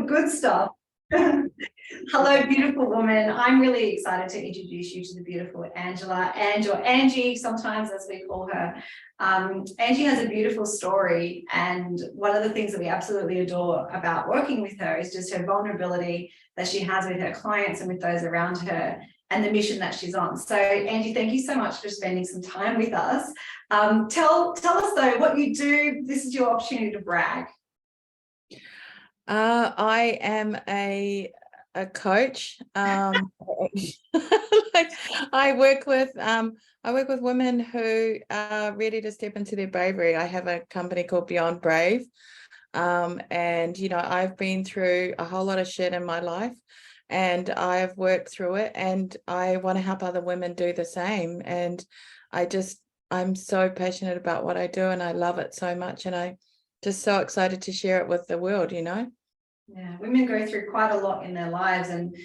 good stuff. Hello, beautiful woman. I'm really excited to introduce you to the beautiful Angela, or Angie, sometimes as we call her. Angie has a beautiful story, and one of the things that we absolutely adore about working with her is just her vulnerability that she has with her clients and with those around her, and the mission that she's on. So, Angie, thank you so much for spending some time with us. Tell us though what you do. This is your opportunity to brag. I am a coach. Like, I work with women who are ready to step into their bravery. I have a company called Beyond Brave. And you know, I've been through a whole lot of shit in my life, and I've worked through it, and I want to help other women do the same. And I'm so passionate about what I do, and I love it so much, and I just so excited to share it with the world, you know. Yeah, women go through quite a lot in their lives, and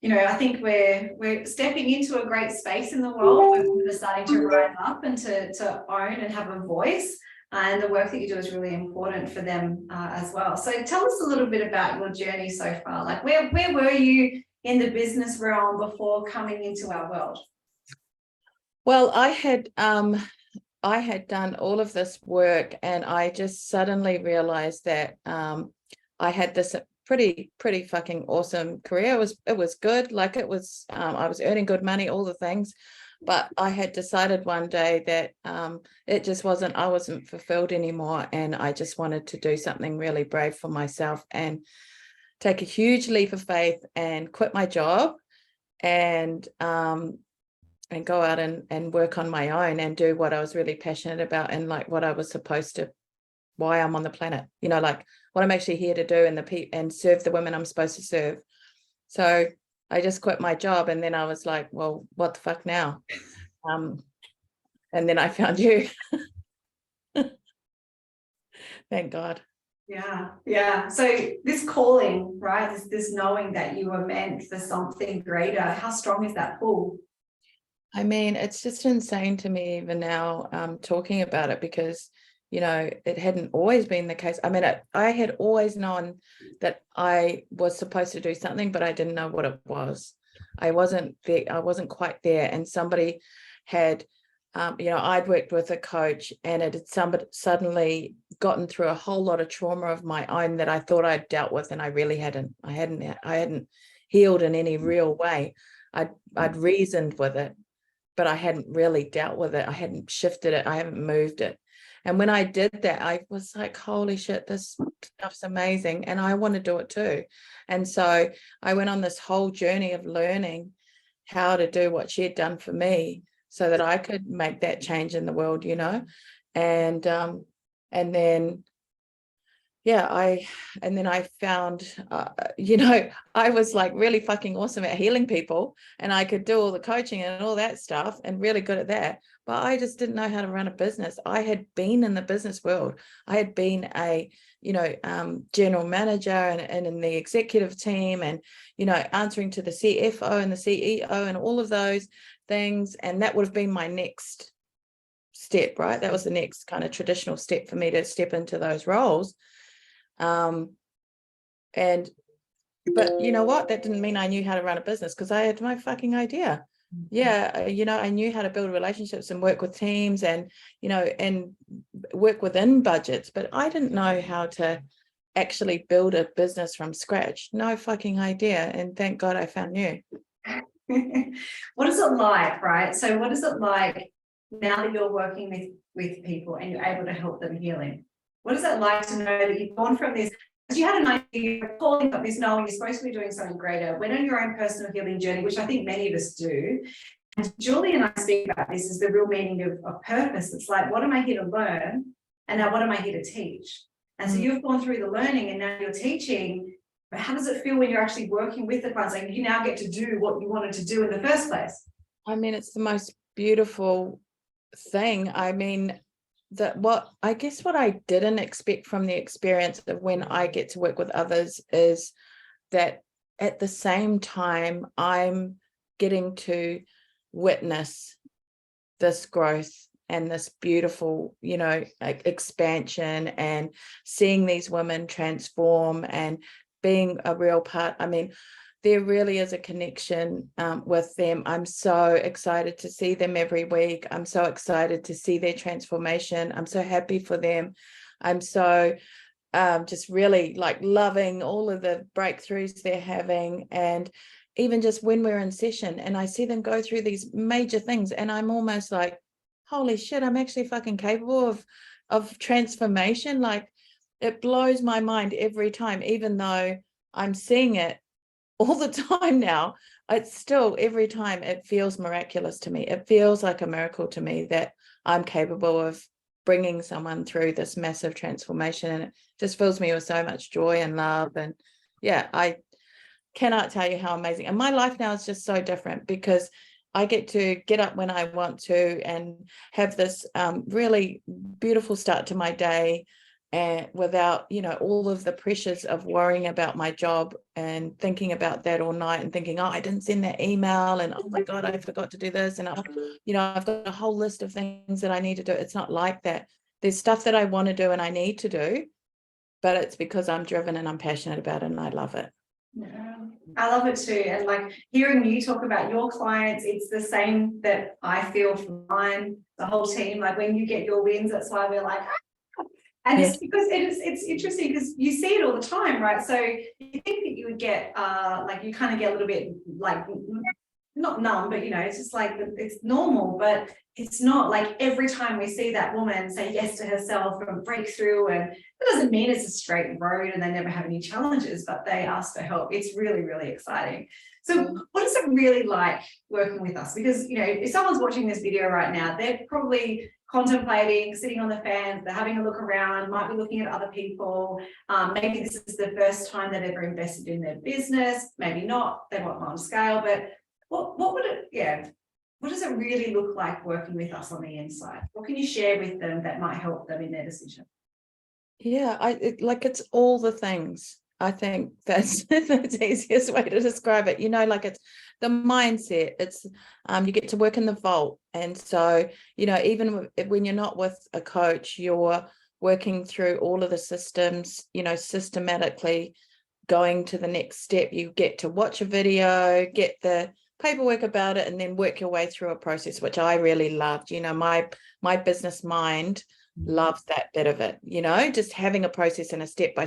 you know, I think we're stepping into a great space in the world where women are starting to rise up and to own and have a voice, and the work that you do is really important for them as well. So tell us a little bit about your journey so far. Like, where were you in the business realm before coming into our world? Well, I had done all of this work, and I just suddenly realized that I had this pretty fucking awesome career. It was good. Like, it was, I was earning good money, all the things, but I had decided one day that I wasn't fulfilled anymore, and I just wanted to do something really brave for myself and take a huge leap of faith and quit my job and go out and work on my own and do what I was really passionate about, and like what I was supposed to, why I'm on the planet, you know, like what I'm actually here to do, and serve the women I'm supposed to serve. So I just quit my job, and then I was like, well, what the fuck now? And then I found you. Thank God. Yeah. So this calling, right? This knowing that you were meant for something greater. How strong is that pull? I mean, it's just insane to me even now, talking about it, because, you know, it hadn't always been the case. I mean, I had always known that I was supposed to do something, but I didn't know what it was. I wasn't there. I wasn't quite there. And somebody had, you know, I'd worked with a coach, and it had suddenly gotten through a whole lot of trauma of my own that I thought I'd dealt with, and I really hadn't. I hadn't healed in any real way. I'd reasoned with it, but I hadn't really dealt with it. I hadn't shifted it. I haven't moved it. And when I did that, I was like, holy shit, this stuff's amazing. And I want to do it too. And so I went on this whole journey of learning how to do what she had done for me, so that I could make that change in the world, you know. And then I found, you know, I was like really fucking awesome at healing people, and I could do all the coaching and all that stuff, and really good at that. But I just didn't know how to run a business. I had been in the business world. I had been a, you know, general manager and in the executive team, and, you know, answering to the CFO and the CEO and all of those things. And that would have been my next step, right? That was the next kind of traditional step for me to step into those roles. But you know what, that didn't mean I knew how to run a business, because I had no fucking idea. Yeah, you know, I knew how to build relationships and work with teams, and, you know, and work within budgets, but I didn't know how to actually build a business from scratch. No fucking idea. And thank God I found you. What is it like, right? So what is it like now that you're working with people and you're able to help them healing? What is it like to know that you've gone from this, because you had an idea, you're calling up this, knowing you're supposed to be doing something greater, went on your own personal healing journey, which I think many of us do. And Julie and I speak about this as the real meaning of purpose. It's like, what am I here to learn? And now what am I here to teach? And so you've gone through the learning, and now you're teaching. But how does it feel when you're actually working with the clients? Like, you now get to do what you wanted to do in the first place. I mean, it's the most beautiful thing. I mean, what I didn't expect from the experience of when I get to work with others is that at the same time I'm getting to witness this growth and this beautiful, you know, expansion, and seeing these women transform and being a real part. I mean, there really is a connection with them. I'm so excited to see them every week. I'm so excited to see their transformation. I'm so happy for them. I'm so just really like loving all of the breakthroughs they're having. And even just when we're in session and I see them go through these major things, and I'm almost like, holy shit, I'm actually fucking capable of transformation. Like, it blows my mind every time, even though I'm seeing it all the time now. It's still, every time, it feels miraculous to me. It feels like a miracle to me that I'm capable of bringing someone through this massive transformation, and it just fills me with so much joy and love. And yeah, I cannot tell you how amazing. And my life now is just so different because I get to get up when I want to and have this really beautiful start to my day, and without, you know, all of the pressures of worrying about my job and thinking about that all night and thinking, oh, I didn't send that email, and oh my God, I forgot to do this, and you know, I've got a whole list of things that I need to do. It's not like that. There's stuff that I want to do and I need to do, but it's because I'm driven and I'm passionate about it and I love it. Yeah, I love it too. And like hearing you talk about your clients, it's the same that I feel for mine, the whole team. Like when you get your wins, that's why we're like, ah. And Yes. it's because it's interesting because you see it all the time, right? So you think that you would get like you kind of get a little bit like not numb, but you know, it's just like it's normal, but it's not. Like every time we see that woman say yes to herself and break through, and it doesn't mean it's a straight road and they never have any challenges, but they ask for help. It's really, really exciting. So what is it really like working with us? Because, you know, if someone's watching this video right now, they're probably contemplating, sitting on the fence, they're having a look around, might be looking at other people. Maybe this is the first time they've ever invested in their business, maybe not, they want on scale, but what would it, yeah, what does it really look like working with us on the inside? What can you share with them that might help them in their decision? Yeah, like it's all the things. I think that's the easiest way to describe it. You know, like it's the mindset. It's you get to work in the vault, and so you know, even when you're not with a coach, you're working through all of the systems. You know, systematically going to the next step. You get to watch a video, get the paperwork about it, and then work your way through a process, which I really loved. You know, my business mind loved that bit of it, you know, just having a process and a step by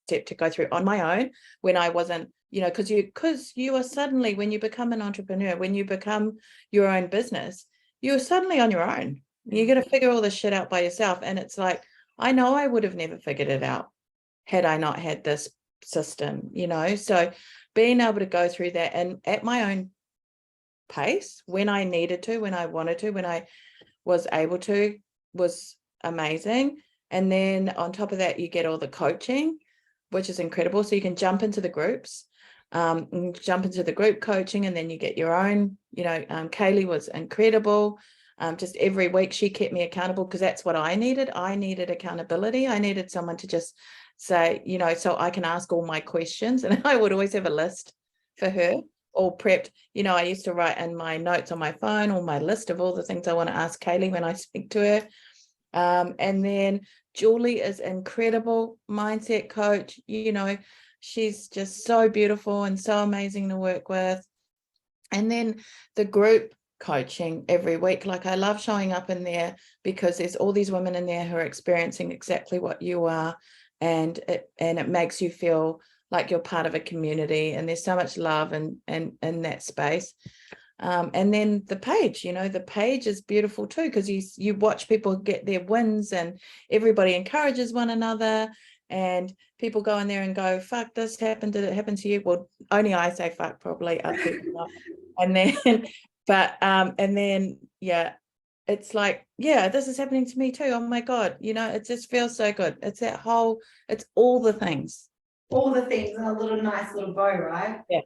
step to go through on my own when I wasn't, you know, because you are suddenly, when you become an entrepreneur, when you become your own business, you're suddenly on your own. You got to figure all this shit out by yourself. And it's like, I know I would have never figured it out had I not had this system, you know. So being able to go through that and at my own pace, when I needed to, when I wanted to, when I was able to, was amazing. And then on top of that, you get all the coaching, which is incredible. So you can jump into the groups, jump into the group coaching, and then you get your own, you know. Kaylee was incredible. Just every week she kept me accountable, because that's what I needed. I needed accountability. I needed someone to just say, you know, so I can ask all my questions. And I would always have a list for her, all prepped. You know, I used to write in my notes on my phone all my list of all the things I want to ask Kaylee when I speak to her. And then Julie is incredible mindset coach. You know, she's just so beautiful and so amazing to work with. And then the group coaching every week. Like, I love showing up in there because there's all these women in there who are experiencing exactly what you are, and it makes you feel like you're part of a community, and there's so much love and in that space. And then the page, you know, the page is beautiful too, because you watch people get their wins, and everybody encourages one another, and people go in there and go, fuck, this happened, did it happen to you? Well, only I say fuck, probably other people not. And then and then yeah, it's like, yeah, this is happening to me too. Oh my God, you know, it just feels so good. It's that whole, it's all the things. All the things in a little nice little bow, right? Yeah.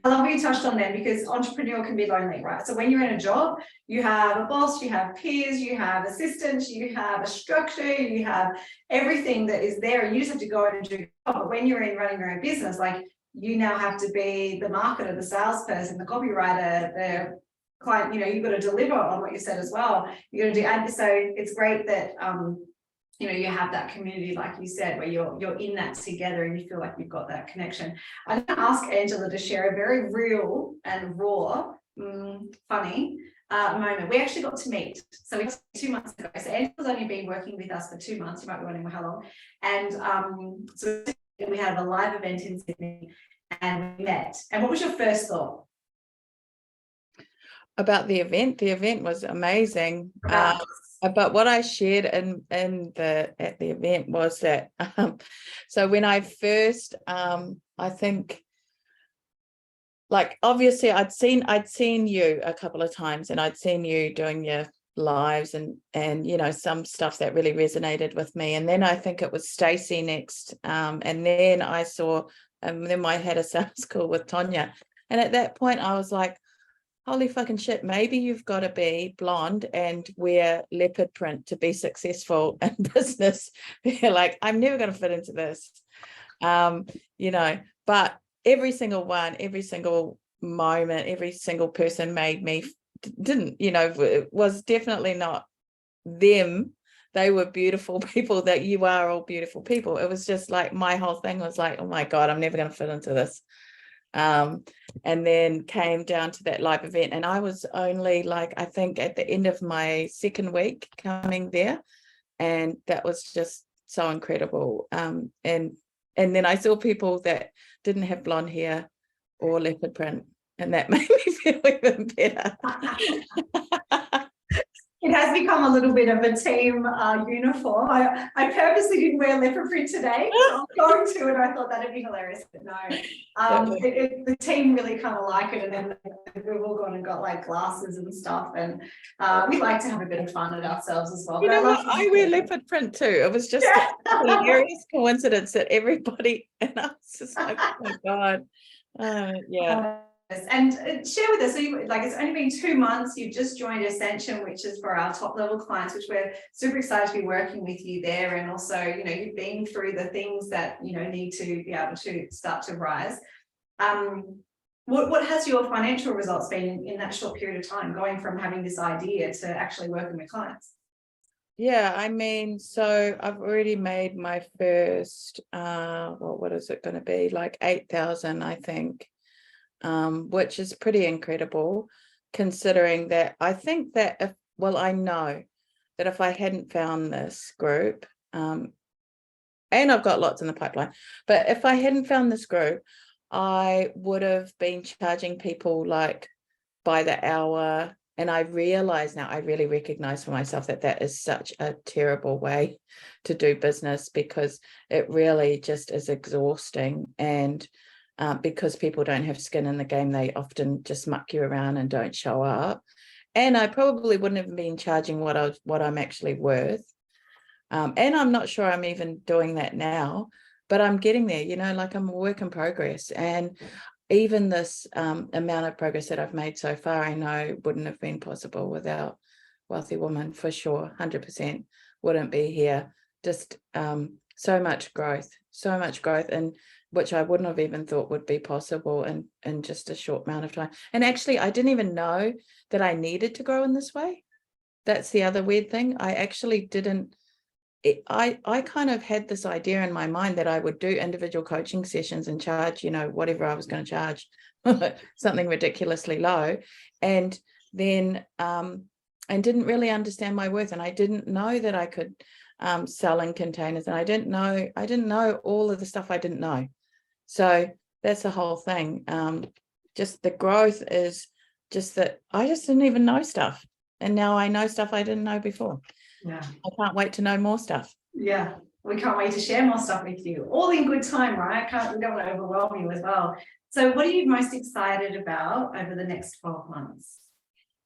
I love how you touched on them, because entrepreneur can be lonely, right? So when you're in a job, you have a boss, you have peers, you have assistants, you have a structure, you have everything that is there, and you just have to go in and do it. But when you're in running your own business, like, you now have to be the marketer, the salesperson, the copywriter, the client, you know, you've got to deliver on what you said as well. You're going to do ad. So it's great that you have that community, like you said, where you're in that together and you feel like you've got that connection. I'm going to ask Angela to share a very real and raw, funny moment. We actually got to meet. So we 2 months ago. So Angela's only been working with us for 2 months. You might be wondering how long. And so we had a live event in Sydney and we met. And what was your first thought? About the event? The event was amazing. About But what I shared at the event was that so when I first I think, like, obviously I'd seen you a couple of times, and I'd seen you doing your lives and some stuff that really resonated with me. And then I think it was Stacey next, and then I saw, and then I had a sales call with Tonya, and at that point I was like, holy fucking shit, maybe you've got to be blonde and wear leopard print to be successful in business. They're like, I'm never going to fit into this. But every single one, every single moment, every single person made me, it was definitely not them. They were beautiful people, that you are all beautiful people. It was just like, my whole thing was like, oh my God, I'm never going to fit into this. And then came down to that live event, and I was only like, I think at the end of my second week coming there, and that was just so incredible. And then I saw people that didn't have blonde hair or leopard print, and that made me feel even better. It has become a little bit of a team uniform. I purposely didn't wear leopard print today. I was going to, and I thought that'd be hilarious, but no. The team really kind of like it, and then we've all gone and got like glasses and stuff, and we like to have a bit of fun at ourselves as well. You know what? I wear leopard print too. It was just a hilarious coincidence that everybody, and I was just like, oh my God. Yeah. And share with us, so it's only been 2 months, you've just joined Ascension, which is for our top level clients, which we're super excited to be working with you there. And also, you've been through the things that, need to be able to start to rise. What has your financial results been in that short period of time, going from having this idea to actually working with clients? Yeah, I mean, so I've already made my first, what is it going to be? Like 8,000, I think. Which is pretty incredible, considering that I think that I know that if I hadn't found this group, and I've got lots in the pipeline, but if I hadn't found this group, I would have been charging people like by the hour. And I realize now, I really recognize for myself that is such a terrible way to do business, because it really just is exhausting. And because people don't have skin in the game, they often just muck you around and don't show up. And I probably wouldn't have been charging what I'm actually worth. And I'm not sure I'm even doing that now, but I'm getting there, like I'm a work in progress. And even this amount of progress that I've made so far, I know wouldn't have been possible without Wealthy Woman, for sure. 100% wouldn't be here. Just so much growth, and which I wouldn't have even thought would be possible in just a short amount of time. And actually, I didn't even know that I needed to grow in this way. That's the other weird thing. I actually didn't. I kind of had this idea in my mind that I would do individual coaching sessions and charge, whatever I was going to charge, something ridiculously low, and then and didn't really understand my worth. And I didn't know that I could sell in containers, and I didn't know all of the stuff I didn't know. So that's the whole thing. Just the growth is just that I just didn't even know stuff, and now I know stuff I didn't know before. Yeah, I can't wait to know more stuff. Yeah, we can't wait to share more stuff with you, all in good time, right? We don't want to overwhelm you as well. So what are you most excited about over the next 12 months?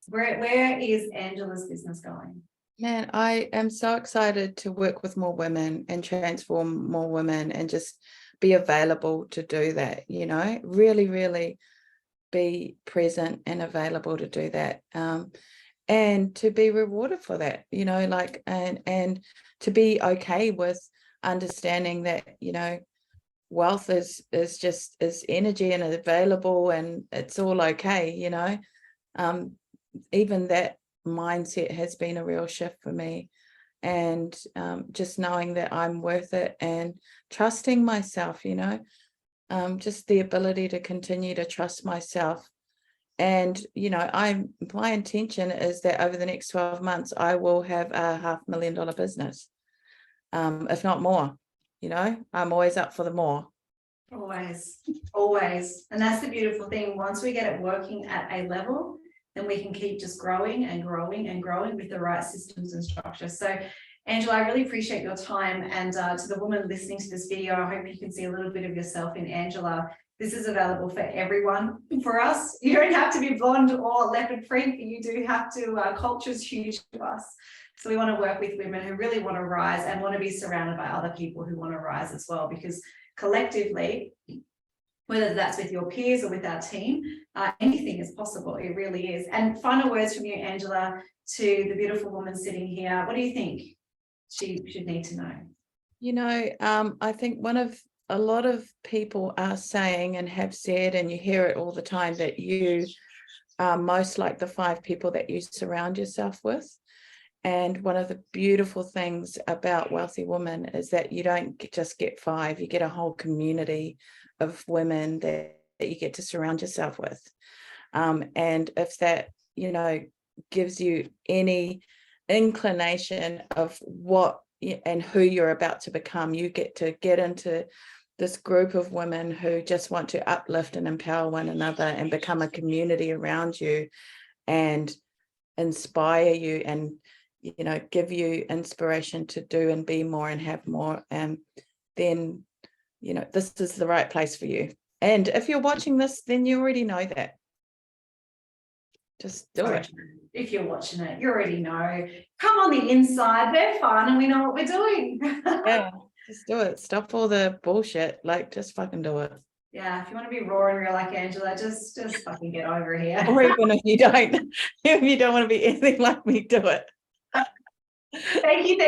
Where is Angela's business going? Man, I am so excited to work with more women and transform more women, and just be available to do that, really, really be present and available to do that. And to be rewarded for that, and to be okay with understanding that, wealth is energy and available, and it's all okay, even that mindset has been a real shift for me. and just knowing that I'm worth it and trusting myself, just the ability to continue to trust myself. And, my intention is that over the next 12 months, I will have a $500,000 business, if not more. I'm always up for the more. Always, always. And that's the beautiful thing. Once we get it working at a level, then we can keep just growing and growing and growing with the right systems and structure. So, Angela, I really appreciate your time. And to the woman listening to this video, I hope you can see a little bit of yourself in Angela. This is available for everyone. For us, you don't have to be blonde or leopard print, but you do have to. Culture's huge to us. So we want to work with women who really want to rise and want to be surrounded by other people who want to rise as well, because collectively, whether that's with your peers or with our team, anything is possible. It really is. And final words from you, Angela, to the beautiful woman sitting here. What do you think she should need to know? I think a lot of people are saying and have said, and you hear it all the time, that you are most like the 5 people that you surround yourself with. And one of the beautiful things about Wealthy Women is that you don't just get 5, you get a whole community of women that you get to surround yourself with. And if that, gives you any inclination of what and who you're about to become, you get to get into this group of women who just want to uplift and empower one another and become a community around you and inspire you and give you inspiration to do and be more and have more. And then, this is the right place for you. And if you're watching this, then you already know that. Just do it. If you're watching it, you already know. Come on the inside, we're fun and we know what we're doing. Yeah, just do it. Stop all the bullshit. Just fucking do it. Yeah, if you want to be raw and real like Angela, just fucking get over here. Or even if you don't want to be anything like me, do it. Thank you,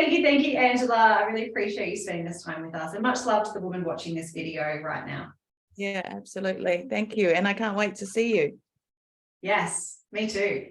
Angela. I really appreciate you spending this time with us, and much love to the woman watching this video right now. Yeah, absolutely. Thank you. And I can't wait to see you. Yes, me too.